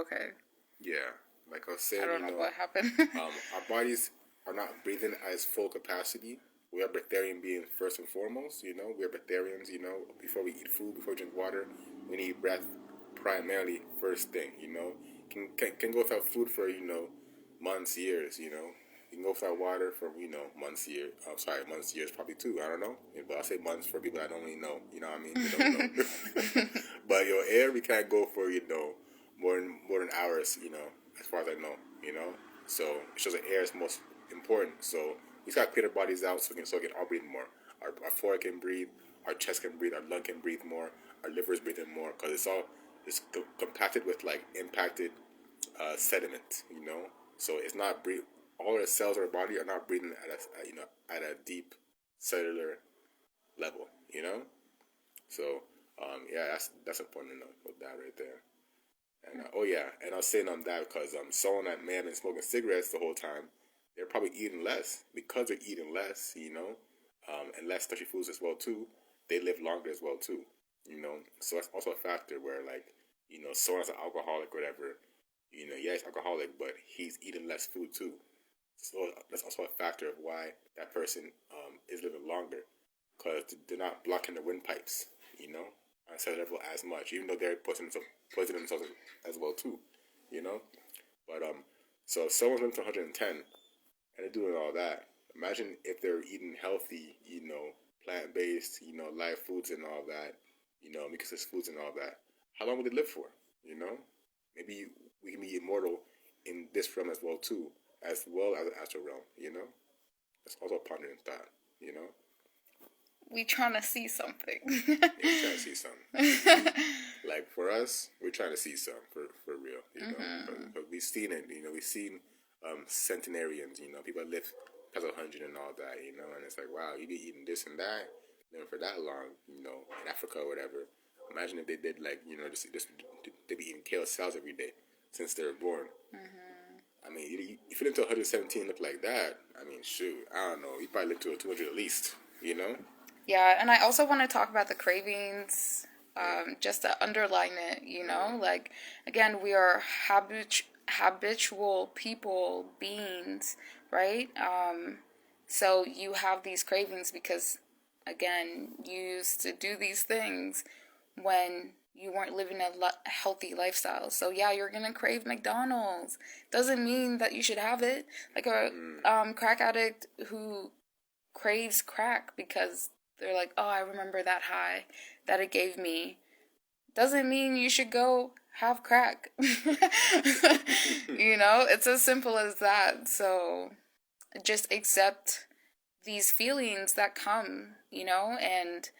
Okay. Yeah, like I was saying, I don't know what happened. our bodies are not breathing at its full capacity. We are breatharian beings first and foremost. We are breatharians. Before we eat food, before we drink water, we need breath primarily first thing. Can go without food for months, years. You can go without water for months, years. I'm sorry, months, years, probably too. I don't know, but I say months for people I don't really know. You know what I mean? They don't know. But your air, we can't go for more than hours. As far as I know. So it shows that air is most important. So we just gotta clear our bodies out so we can all breathe more. Our forehead can breathe, our chest can breathe, our lung can breathe more, our liver is breathing more because it's compacted with like impacted sediment. So it's not breathe. All the cells of our body are not breathing at a deep cellular level. So yeah, that's important to know with that right there. And and I was saying on that because someone that may have been smoking cigarettes the whole time, they're probably eating less because they're eating less, and less starchy foods as well too. They live longer as well too, So that's also a factor where like someone's an alcoholic or whatever, yeah, he's alcoholic, but he's eating less food too. So that's also a factor of why that person is living longer because they're not blocking the windpipes, on cellular level as much, even though they're poisoning themselves as well too, But so if someone's living to 110 and they're doing all that, imagine if they're eating healthy, plant-based, live foods and all that, because it's foods and all that. How long would they live for? Maybe we can be immortal in this realm as well too, as well as the astral realm. That's also a pondering thought. We trying to see something. Yeah, we trying to see something. Like for us, we're trying to see something for real. But we've seen it. We've seen centenarians. People that live past 100 and all that. And it's like, wow, you be eating this and that, living for that long. In Africa or whatever. Imagine if they did like just they be eating kale salads every day since they were born. I mean, if you live to 117, look like that. I mean, shoot, I don't know. You probably live to 200 at least. Yeah, and I also want to talk about the cravings, just to underline it, like, again, we are habitual people, beings, right? So you have these cravings because, again, you used to do these things when you weren't living a healthy lifestyle. So yeah, you're gonna crave McDonald's. Doesn't mean that you should have it. Like a crack addict who craves crack because they're like, oh, I remember that high that it gave me. Doesn't mean you should go have crack. It's as simple as that. So just accept these feelings that come, and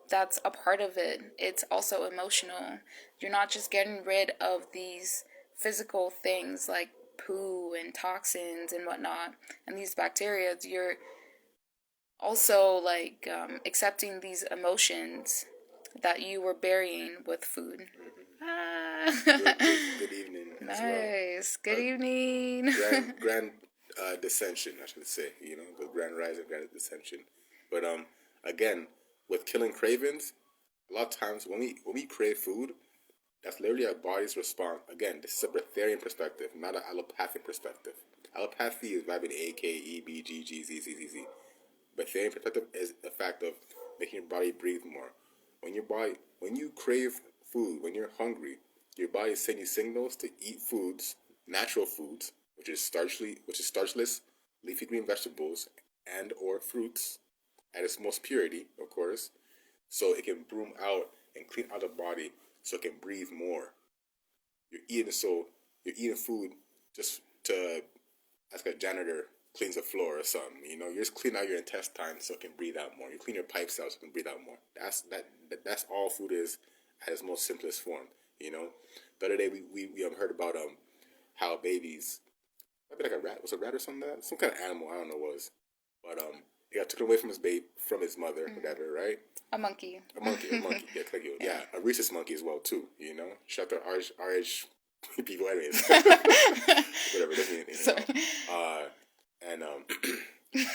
that's a part of it. It's also emotional. You're not just getting rid of these physical things like poo and toxins and whatnot and these bacteria. You're also like accepting these emotions that you were burying with food. Good evening. Nice. Good evening. Grand dissension, I should say. The grand rising, grand dissension. But again, with killing cravings, a lot of times when we crave food, that's literally our body's response. Again, this is a breatharian perspective, not an allopathic perspective. Allopathy is vitamin A, K, E, B, G, G, Z, Z, Z, Z. Breatharian perspective is the fact of making your body breathe more. When you crave food, when you're hungry, your body is sending you signals to eat foods, natural foods, which is starchless, leafy green vegetables and or fruits at its most purity, of course, so it can broom out and clean out the body so it can breathe more. You're eating food just to, as a janitor cleans the floor or something. You're just cleaning out your intestines so it can breathe out more. You clean your pipes out so it can breathe out more. That's all food is at its most simplest form. The other day we heard about how babies, maybe like a rat, was a rat or something like that? Some kind of animal, I don't know what it was. But it got taken away from his mother, whatever, right? A monkey. Yeah, thank you. Yeah, a rhesus monkey as well too. Shout out to RH people, anyways. Whatever, doesn't mean anything. And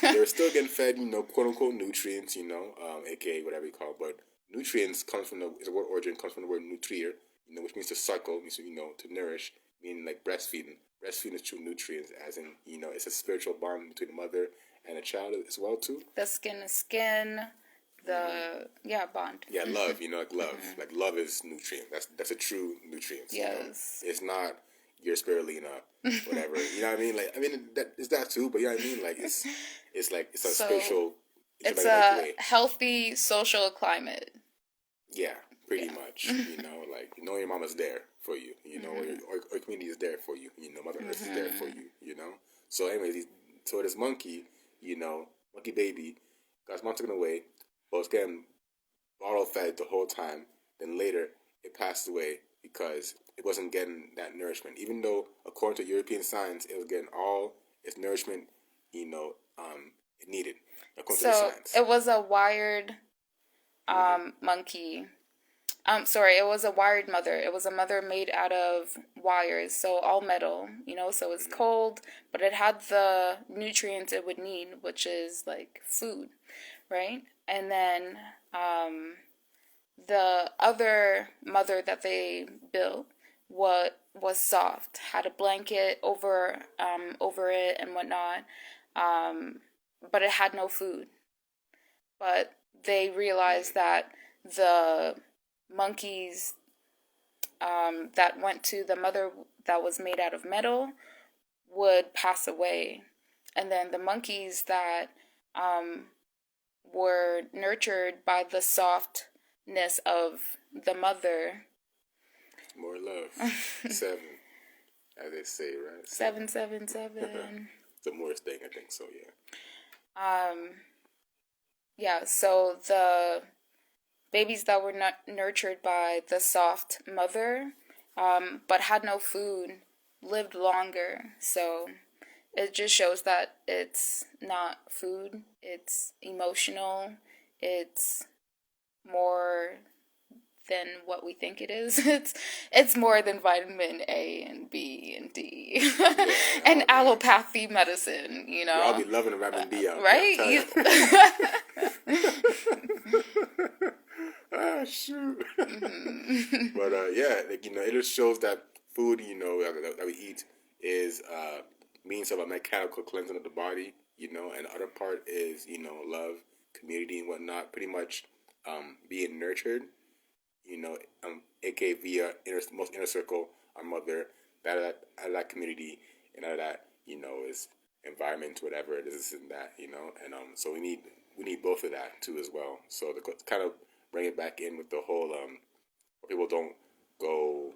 they're still getting fed, quote unquote nutrients, aka whatever you call it. But nutrients comes from the word origin comes from the word nutrier, which means to suckle, means to nourish, meaning like breastfeeding. Breastfeeding is true nutrients, as in, it's a spiritual bond between the mother and a child as well too. The skin to skin, bond. Yeah, love. Like love. Like love is nutrient. That's a true nutrient. Yes. It's not your spirulina, whatever. You know what I mean? Like, that is that too, but you know what I mean? Like it's a spiritual. It's a healthy social climate. Yeah, pretty much. Like your mama's there for you. Or community is there for you. Mother Earth is there for you. So anyways, so this monkey, monkey baby, got his mom taken away, but was getting bottle fed the whole time. Then later, it passed away because it wasn't getting that nourishment. Even though, according to European science, it was getting all its nourishment, it needed. According to the science. It was a wired monkey. It was a wired mother. It was a mother made out of wires, so all metal, so it's cold, but it had the nutrients it would need, which is like food, right? And then the other mother that they built was soft, had a blanket over it and whatnot, but it had no food. But they realized that the monkeys that went to the mother that was made out of metal would pass away. And then the monkeys that were nurtured by the softness of the mother. More love. 7, as they say, right? 777. The Morse thing, I think so, yeah. So the babies that were not nurtured by the soft mother, but had no food, lived longer. So it just shows that it's not food, it's emotional, it's more than what we think it is. It's more than vitamin A and B and D and allopathy medicine, I'll be loving the vitamin B out. Right? Shoot. But it just shows that food, that we eat is means of a mechanical cleansing of the body, and the other part is, love, community and whatnot, pretty much being nurtured, aka via most inner circle, our mother, that community, and out of that, is environment, whatever it is, and that, and so we need both of that too as well. So to kind of bring it back in with the whole people don't go,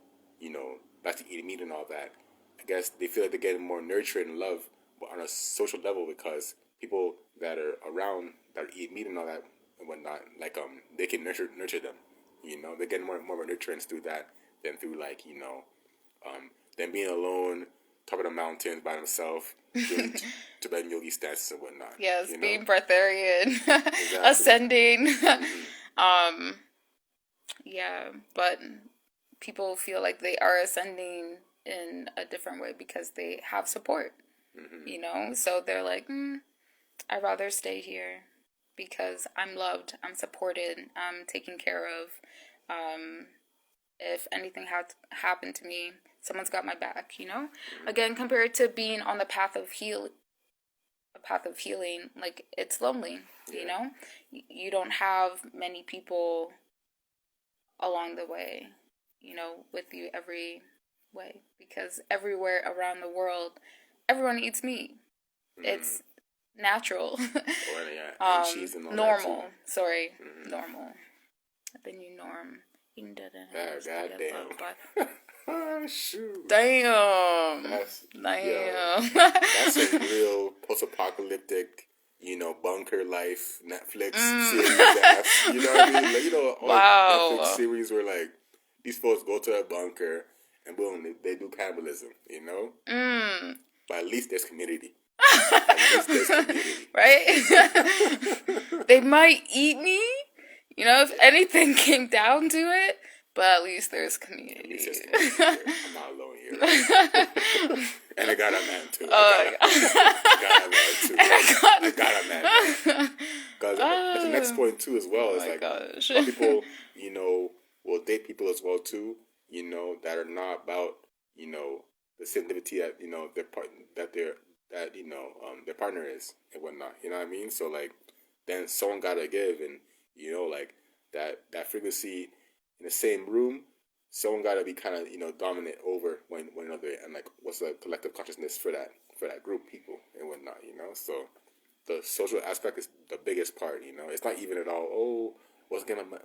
back to eating meat and all that. I guess they feel like they're getting more nurture and love, but on a social level, because people that are around that eat meat and all that and whatnot, like they can nurture them. They're getting more nutrients through that than through like them being alone, top of the mountains by themselves, doing Tibetan yogi stances and whatnot. Yes, being breatharian, exactly. Ascending. But people feel like they are ascending in a different way because they have support, so they're like, I'd rather stay here because I'm loved, I'm supported, I'm taken care of. If anything had happened to me, someone's got my back, Again, compared to being on the path of healing, like it's lonely, You don't have many people along the way, with you every way, because everywhere around the world, everyone eats meat. It's natural. And cheese and all normal. That Sorry, normal. The new norm. Goddamn. Oh, shoot. Damn. That's a real post-apocalyptic, bunker life Netflix series ass. You know what I mean? Like, all Netflix series where like these folks go to a bunker and boom, they do cannibalism. But at least there's community. Right? They might eat me, if anything came down to it, but at least there's community. I'm not alone here. And I got a man too. I got a man. Because that's the next point too as well. It's like gosh. People, will date people as well too, that are not about, the sensitivity that their part that their partner is and whatnot. You know what I mean? So like then someone gotta give, and like that frequency in the same room. Someone gotta be kind of dominant over one another, and like what's the collective consciousness for that group of people and whatnot. So the social aspect is the biggest part. It's not even at all. Oh, wasn't getting my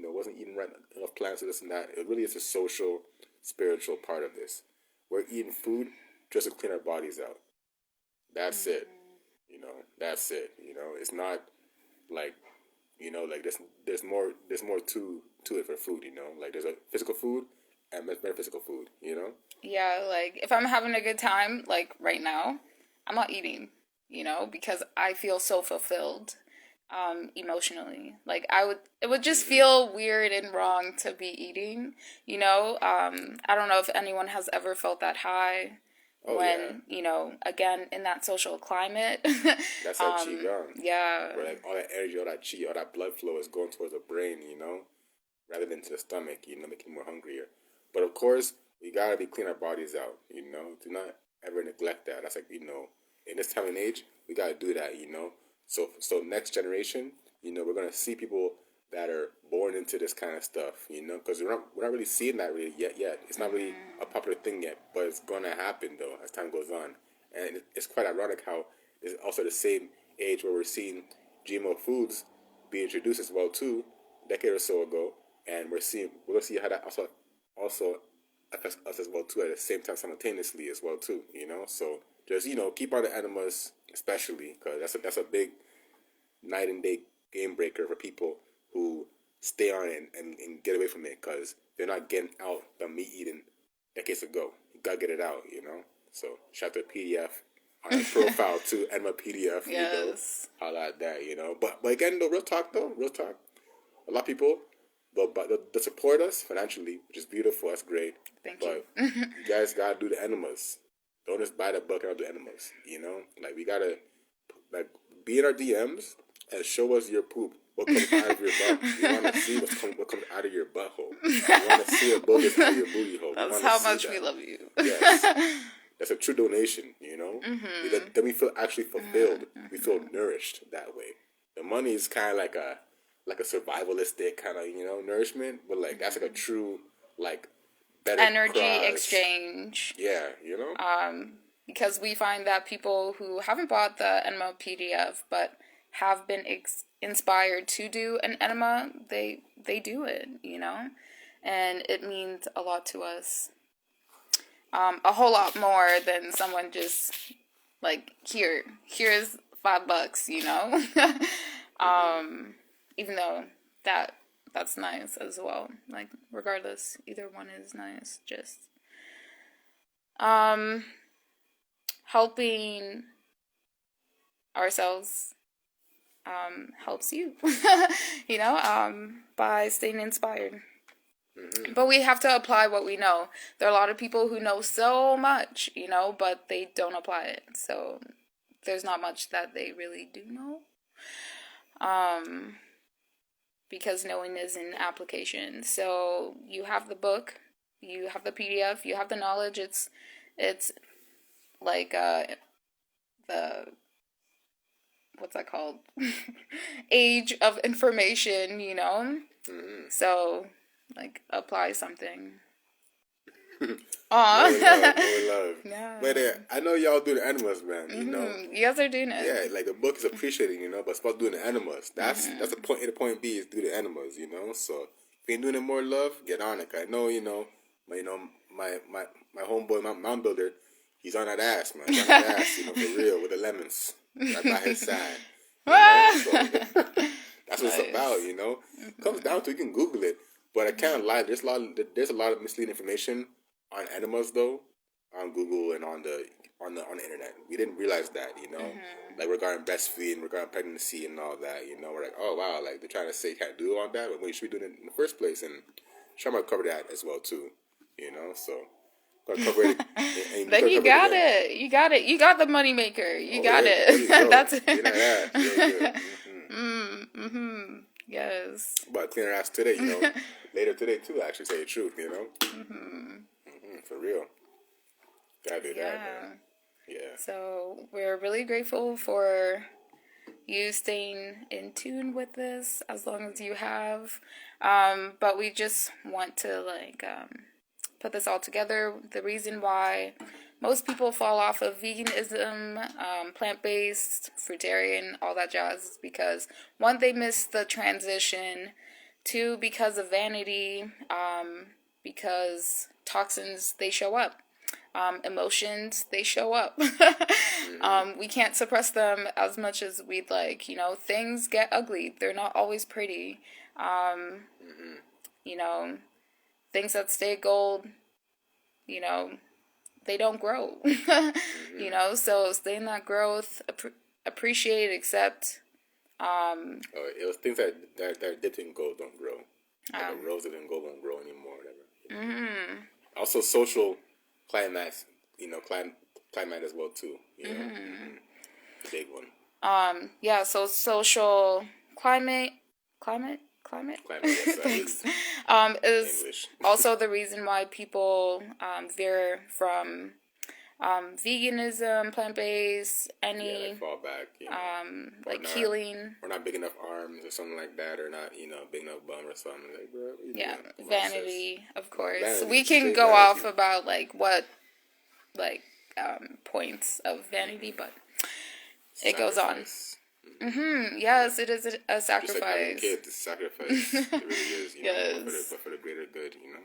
wasn't eating right enough plants or this and that. It really is a social, spiritual part of this. We're eating food just to clean our bodies out. That's it. That's it. It's not like like there's more to it for food. Like there's a physical food and metaphysical food. Yeah, like if I'm having a good time, like right now, I'm not eating, because I feel so fulfilled emotionally. Like it would just feel weird and wrong to be eating, I don't know if anyone has ever felt that high when, again, in that social climate. That's that qigong. Yeah. Where like all that energy, all that chi, all that blood flow is going towards the brain, rather than to the stomach, making you more hungrier. But of course, we gotta be clean our bodies out, Do not ever neglect that. That's like, in this time and age, we gotta do that, So next generation, we're gonna see people that are born into this kind of stuff, because we're not really seeing that really yet. It's not really a popular thing yet, but it's gonna happen though as time goes on. And it's quite ironic how it's also the same age where we're seeing GMO foods be introduced as well too, a decade or so ago, and we're gonna see how that also affects us as well too at the same time simultaneously as well too. So just keep on the enemas especially, because that's a big night and day game breaker for people who stay on it and get away from it, because they're not getting out the meat eating decades ago. You gotta get it out, So shout out to PDF on our profile too, Enema PDF, Yes. All at that, But again, though, real talk. A lot of people, they support us financially, which is beautiful. That's great. Thank you. But you guys gotta do the enemas. Don't just buy the book and not do enemas. Like we gotta be in our DMs and show us your poop. What comes out of your butt? We want to see what comes out of your butthole. We want to see a boogers out of your booty hole. That's how much we love you. Yes. That's a true donation, Then we feel actually fulfilled. We feel nourished that way. The money is kind of like a survivalistic kind of, nourishment. But like that's like a true, like, better energy exchange. Yeah, Because we find that people who haven't bought the enema PDF but have been inspired to do an enema, they do it, and it means a lot to us. A whole lot more than someone just like here's $5, even though that's nice as well. Like regardless, either one is nice. Just helping ourselves helps you, by staying inspired. Mm-hmm. But we have to apply what we know. There are a lot of people who know so much, but they don't apply it. So there's not much that they really do know. Because knowing is an application. So you have the book, you have the PDF, you have the knowledge. It's like the what's that called? Age of information, Mm-hmm. So like apply something. Aw. More love. Yeah. But I know y'all do the enemas, man. Mm-hmm. You guys are doing it. Yeah, like the book is appreciated, but it's about doing the enemas. That's the point. The point B is do the enemas, So if you ain't doing it more love, get on it. I know, my homeboy, my mound builder, he's on that ass, man. He's on that ass, for real, with the lemons. Right by his side. So, that's what it's about, It comes down to, you can Google it. But I can't lie. There's a lot of misleading information on enemas though, on Google and on the internet. We didn't realize that, like regarding breastfeeding, regarding pregnancy and all that. We're like, oh wow, like they're trying to say you can't do all that, but we should be doing it in the first place. And Sharma covered that as well too, So gotta cover it. And then you got it. You got it. You got the money maker. You got it. That's it. Mm-hmm. Yes. But clean our ass today, later today too. Actually, say the truth, For real. Gotta do that, Yeah. man. Yeah. So we're really grateful for you staying in tune with this as long as you have. But we just want to put this all together. The reason why most people fall off of veganism, plant-based, fruitarian, all that jazz is because, one, they miss the transition, two, because of vanity, because toxins, they show up. Emotions, they show up. We can't suppress them as much as we'd like. You know, things get ugly. They're not always pretty. You know, things that stay gold, you know, they don't grow. You know, so stay in that growth, appreciate, accept. It was things that are dipped in gold don't grow. Like a rose that in gold won't grow anymore, whatever. Also, social climate, you know, climate as well too. You know, the big one. Yeah. So social climate. Yes, Thanks. Is English. also the reason why people veer from veganism, plant-based, any like fall back, you know, like not, healing. or not big enough arms or something like that, or not, you know, big enough bum or something. Like, bro, Yeah, vanity, of course. Vanity, we can go off about like what points of vanity, but it goes on. Yes, it is a sacrifice. Just like having kids, it's a sacrifice. It really is, you Yes. know, but for the greater good, you know.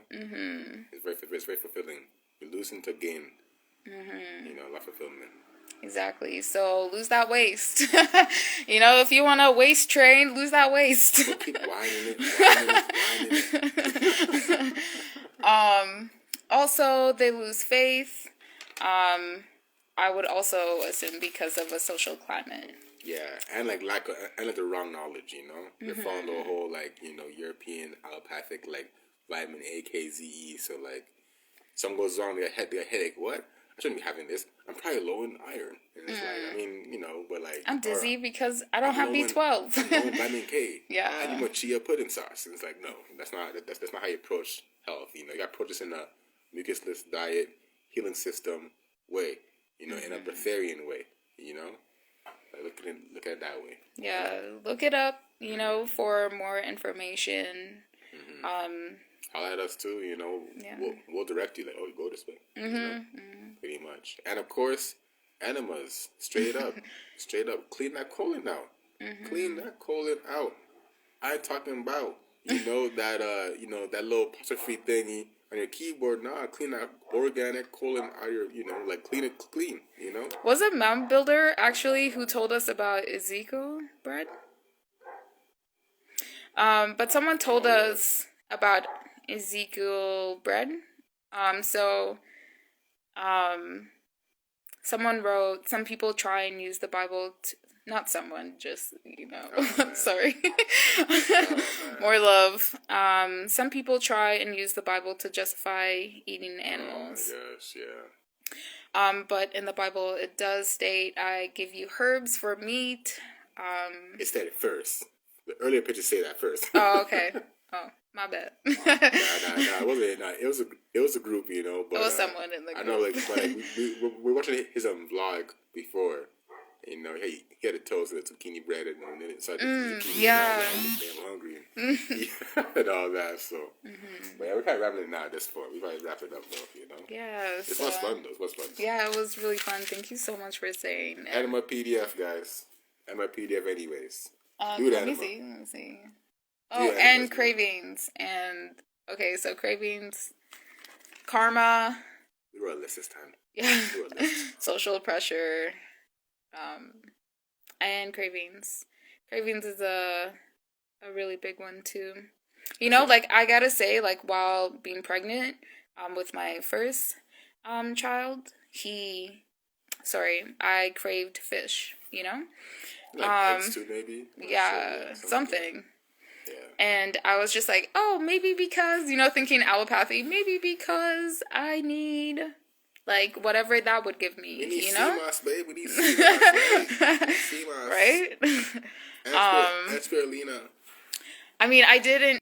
It's very fulfilling. You losing to gain, you know, a lot of fulfillment. Exactly. So lose that waist. You know, if you want to waist train, lose that waist. So keep whining it. Also, they lose faith. I would also assume because of a social climate. Yeah, and like the wrong knowledge, you know. They're following the whole like, you know, European allopathic like vitamin A, K, Z, E. So like, something goes wrong, they get a headache. What? I shouldn't be having this. I'm probably low in iron. And it's like, I mean, you know, but like, I'm dizzy because I don't have B12. I'm low in vitamin K. Yeah. I need more chia pudding sauce. And it's like, no, that's not how you approach health. You know, you got to approach this in a mucusless diet, healing system way. You know, in a breatharian way. You know. Look at it that way. Yeah, look it up, you know, for more information. Holla at us too, you know. Yeah. We'll direct you, like, oh, you go this way. You know? Pretty much. And of course, enemas. Straight up. Clean that colon out. Clean that colon out. I ain't talking about, you know, that little apostrophe thingy on your keyboard. Nah, clean that organic colon out of your, you know, like clean it clean, you know. Was it Mound Builder actually who told us about Ezekiel bread? But someone told us about Ezekiel bread. Someone wrote, some people try and use the Bible not someone, just, you know, sorry. More love. Some people try and use the Bible to justify eating animals. Oh, yes, yeah. But in the Bible, it does state, I give you herbs for meat. It stated first. The earlier pictures say that first. Oh, okay. Oh, my bad. Nah, it wasn't. Nah, it was a group, you know. But, it was someone in the group. I know, like we were watching his vlog before. You know, he had a toast and zucchini bread, and then it started zucchini. Yeah. I'm hungry. And all that, so. But yeah, we're kind of wrapping it now at this point. We might wrap it up, though, you know. Yeah. It was fun, though. It was fun. Yeah, it was really fun. Thank you so much for saying that. Enema PDF, guys. Enema PDF anyways. Let me see. Oh, and Cravings. And, okay, so Cravings, Karma. We wrote a list this time. Yeah. Social pressure. And Cravings. Cravings is a really big one too. You know, like I gotta say, like while being pregnant, with my first child, I craved fish. You know, like eggs too, maybe. Yeah, something. Yeah. And I was just like, oh, maybe because, you know, thinking allopathy, maybe because I need. Like, whatever that would give me, you know? Babe. We need CMOS. Right? And spirulina. I mean, I didn't